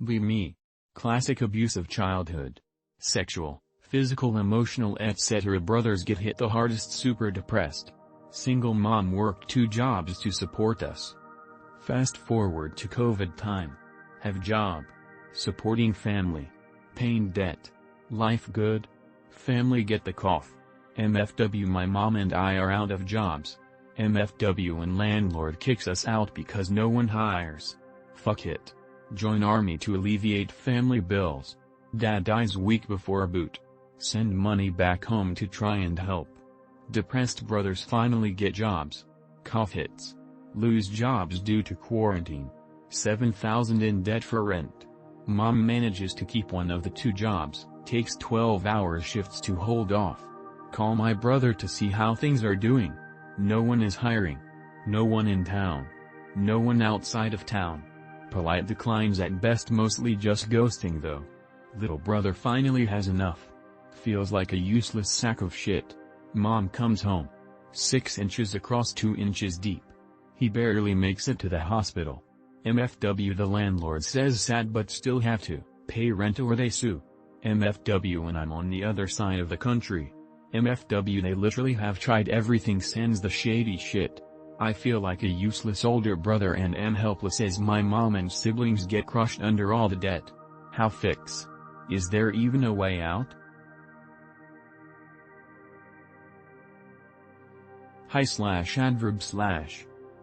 Be me. Classic abuse of childhood. Sexual, physical, emotional etc. Brothers get hit the hardest, super depressed. Single mom worked 2 jobs to support us. Fast forward to COVID time. Have job. Supporting family. Paying debt. Life good? Family get the cough. MFW my mom and I are out of jobs. MFW and landlord kicks us out because no one hires. Fuck it. Join army to alleviate family bills. Dad dies week before boot. Send money back home to try and help. Depressed brothers finally get jobs. Cough hits. Lose jobs due to quarantine. 7,000 in debt for rent. Mom manages to keep one of the 2 jobs, takes 12-hour shifts to hold off. Call my brother to see how things are doing. No one is hiring. No one in town. No one outside of town. Polite declines at best, mostly just ghosting though. Little brother finally has enough. Feels like a useless sack of shit. Mom comes home. 6 inches across 2 inches deep. He barely makes it to the hospital. MFW the landlord says sad but still have to pay rent or they sue. MFW and I'm on the other side of the country. MFW they literally have tried everything sans the shady shit. I feel like a useless older brother and am helpless as my mom and siblings get crushed under all the debt. How fix? Is there even a way out? Hi/adverb/.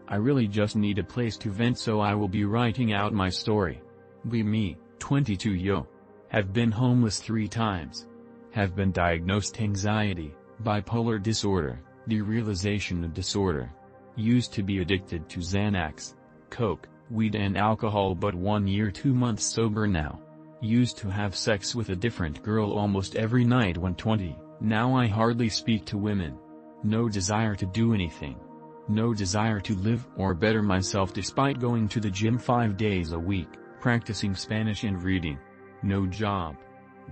I really just need a place to vent, so I will be writing out my story. Be me, 22 yo. Have been homeless 3 times. Have been diagnosed anxiety, bipolar disorder, derealization disorder. Used to be addicted to Xanax, coke, weed and alcohol, but 1 year 2 months sober now. Used to have sex with a different girl almost every night when 20, now I hardly speak to women. No desire to do anything. No desire to live or better myself despite going to the gym 5 days a week, practicing Spanish and reading. No job.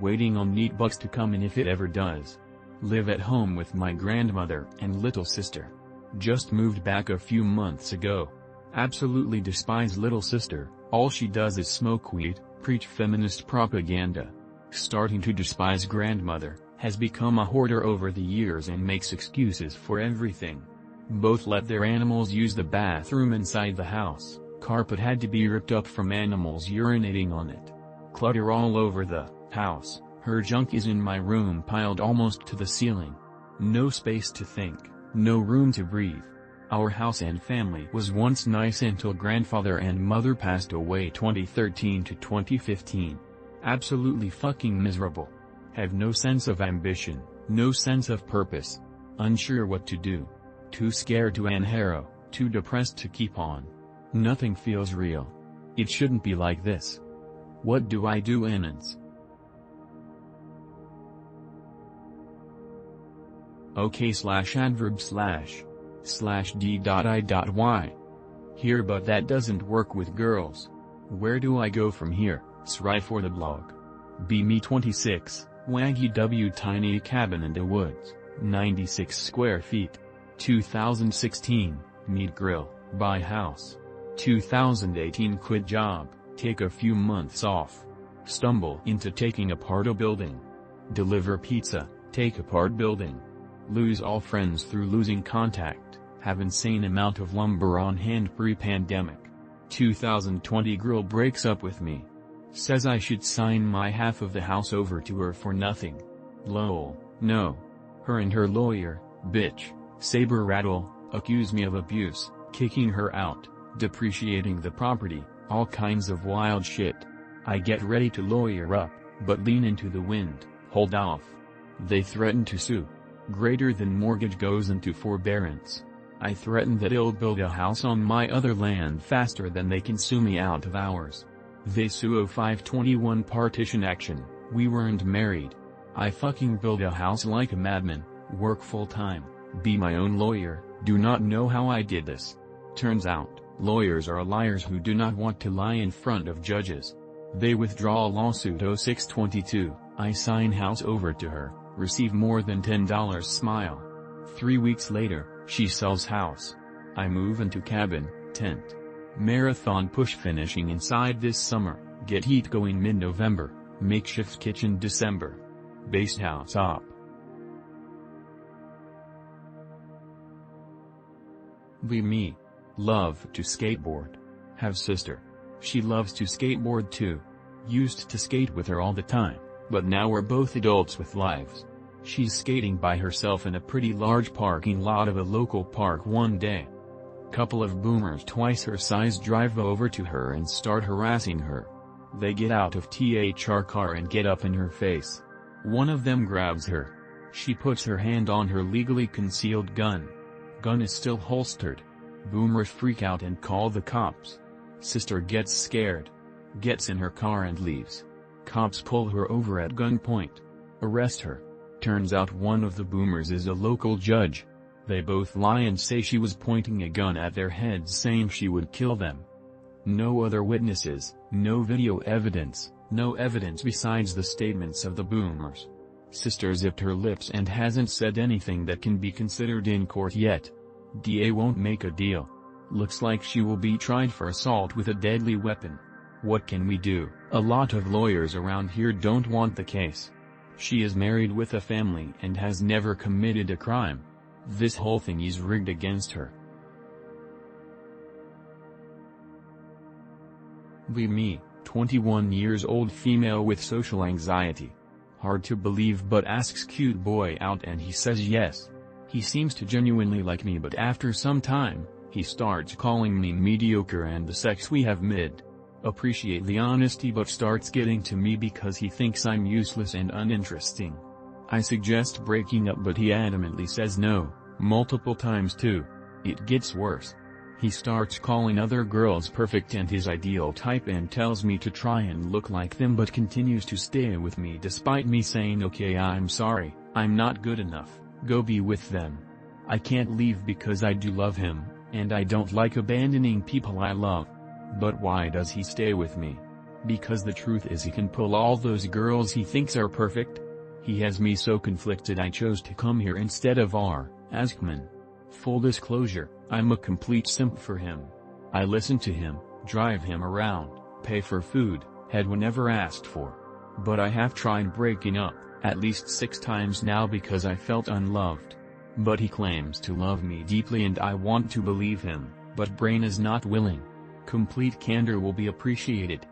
Waiting on neat bucks to come in if it ever does. Live at home with my grandmother and little sister. Just moved back a few months ago. Absolutely despise little sister, all she does is smoke weed, preach feminist propaganda. Starting to despise grandmother, has become a hoarder over the years and makes excuses for everything. Both let their animals use the bathroom inside the house, carpet had to be ripped up from animals urinating on it. Clutter all over the house, her junk is in my room piled almost to the ceiling. No space to think, no room to breathe. Our house and family was once nice until grandfather and mother passed away 2013 to 2015. Absolutely fucking miserable. Have no sense of ambition, no sense of purpose. Unsure what to do. Too scared to anhero, too depressed to keep on. Nothing feels real. It shouldn't be like this. What do I do, Enans? OK/adverb//d.I.y. Here, but that doesn't work with girls. Where do I go from here? Sry for the blog. Be me 26, Waggy W, tiny cabin in the woods, 96 square feet. 2016, meat grill, buy house. 2018 quit job, take a few months off. Stumble into taking apart a building. Deliver pizza, take apart building. Lose all friends through losing contact, have insane amount of lumber on hand pre-pandemic. 2020 girl breaks up with me. Says I should sign my half of the house over to her for nothing. Lol, no. Her and her lawyer, bitch, saber rattle, accuse me of abuse, kicking her out, depreciating the property, all kinds of wild shit. I get ready to lawyer up, but lean into the wind, hold off. They threaten to sue. Greater than mortgage goes into forbearance. I threaten that I'll build a house on my other land faster than they can sue me out of ours. They sue. 0521 partition action, we weren't married. I fucking build a house like a madman, work full time, be my own lawyer, do not know how I did this. Turns out, lawyers are liars who do not want to lie in front of judges. They withdraw lawsuit. 0622, I sign house over to her, receive more than $10 smile. 3 weeks later, she sells house. I move into cabin, tent. Marathon push finishing inside this summer, Get heat going mid-November, makeshift kitchen December. Base house op. Me. Love to skateboard. Have sister. She loves to skateboard too. Used to skate with her all the time, but now we're both adults with lives. She's skating by herself in a pretty large parking lot of a local park one day. Couple of boomers twice her size drive over to her and start harassing her. They get out of her car and get up in her face. One of them grabs her. She puts her hand on her legally concealed gun. Gun is still holstered. Boomers freak out and call the cops. Sister gets scared. Gets in her car and leaves. Cops pull her over at gunpoint. Arrest her. Turns out one of the boomers is a local judge. They both lie and say she was pointing a gun at their heads saying she would kill them. No other witnesses, no video evidence, no evidence besides the statements of the boomers. Sister zipped her lips and hasn't said anything that can be considered in court yet. DA won't make a deal. Looks like she will be tried for assault with a deadly weapon. What can we do? A lot of lawyers around here don't want the case. She is married with a family and has never committed a crime. This whole thing is rigged against her. Me, 21 years old female with social anxiety. Hard to believe but asks cute boy out and he says yes. He seems to genuinely like me but after some time, he starts calling me mediocre and the sex we have mid. Appreciate the honesty but starts getting to me because he thinks I'm useless and uninteresting. I suggest breaking up but he adamantly says no, multiple times too. It gets worse. He starts calling other girls perfect and his ideal type and tells me to try and look like them but continues to stay with me despite me saying okay I'm sorry, I'm not good enough, go be with them. I can't leave because I do love him, and I don't like abandoning people I love. But why does he stay with me? Because the truth is he can pull all those girls he thinks are perfect. He has me so conflicted I chose to come here instead of Askman. Full disclosure, I'm a complete simp for him. I listen to him, drive him around, pay for food, head whenever asked for. But I have tried breaking up, at least 6 times now because I felt unloved. But he claims to love me deeply and I want to believe him, but brain is not willing. Complete candor will be appreciated.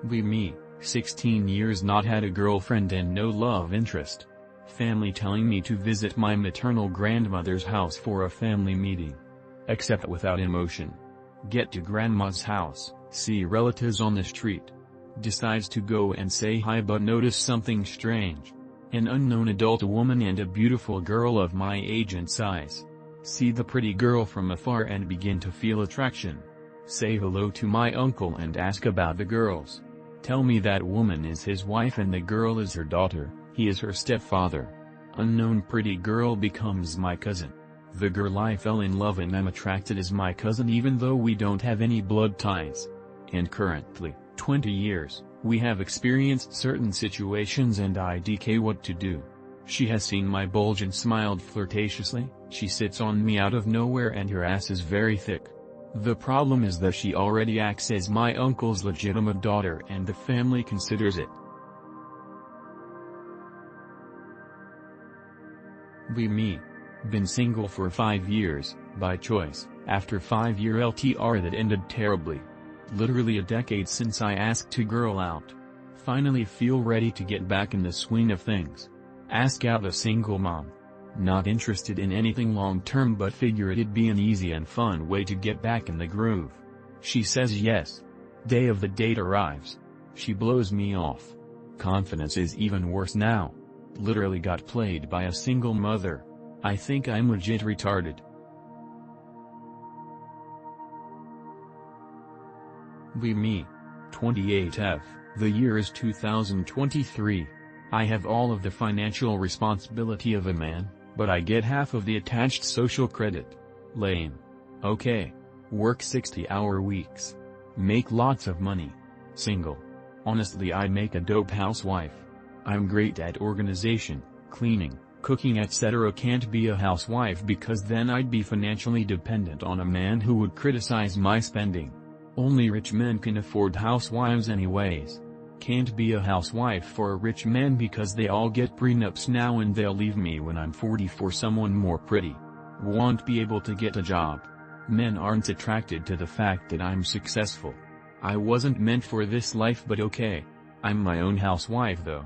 Me, 16 years not had a girlfriend and no love interest. Family telling me to visit my maternal grandmother's house for a family meeting. Accept without emotion. Get to grandma's house, see relatives on the street. Decides to go and say hi but notice something strange. An unknown adult woman and a beautiful girl of my age and size. See the pretty girl from afar and begin to feel attraction. Say hello to my uncle and ask about the girls. Tell me that woman is his wife and the girl is her daughter, he is her stepfather. Unknown pretty girl becomes my cousin. The girl I fell in love and am attracted is my cousin even though we don't have any blood ties. And currently, 20 years, we have experienced certain situations and IDK what to do. She has seen my bulge and smiled flirtatiously, she sits on me out of nowhere and her ass is very thick. The problem is that she already acts as my uncle's legitimate daughter and the family considers it. Me. Been single for 5 years, by choice, after 5-year LTR that ended terribly. Literally a decade since I asked a girl out. Finally feel ready to get back in the swing of things. Ask out a single mom. Not interested in anything long-term but figure it'd be an easy and fun way to get back in the groove. She says yes. Day of the date arrives. She blows me off. Confidence is even worse now. Literally got played by a single mother. I think I'm legit retarded. Me. 28F, the year is 2023. I have all of the financial responsibility of a man, but I get half of the attached social credit. Lame. Okay. Work 60-hour weeks. Make lots of money. Single. Honestly I'd make a dope housewife. I'm great at organization, cleaning, cooking etc. Can't be a housewife because then I'd be financially dependent on a man who would criticize my spending. Only rich men can afford housewives anyways. Can't be a housewife for a rich man because they all get prenups now and they'll leave me when I'm 40 for someone more pretty. Won't be able to get a job. Men aren't attracted to the fact that I'm successful. I wasn't meant for this life but okay. I'm my own housewife though.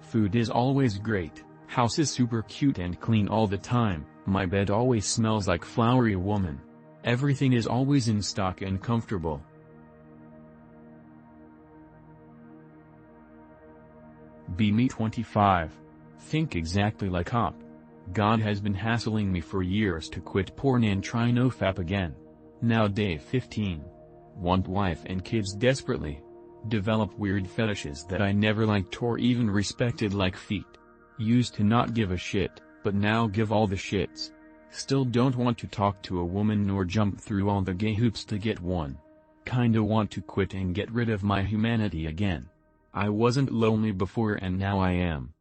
Food is always great, house is super cute and clean all the time, my bed always smells like flowery woman. Everything is always in stock and comfortable. Be me 25. Think exactly like Hop. God has been hassling me for years to quit porn and try nofap again. Now day 15. Want wife and kids desperately. Develop weird fetishes that I never liked or even respected like feet. Used to not give a shit, but now give all the shits. Still don't want to talk to a woman nor jump through all the gay hoops to get one. Kinda want to quit and get rid of my humanity again. I wasn't lonely before and now I am.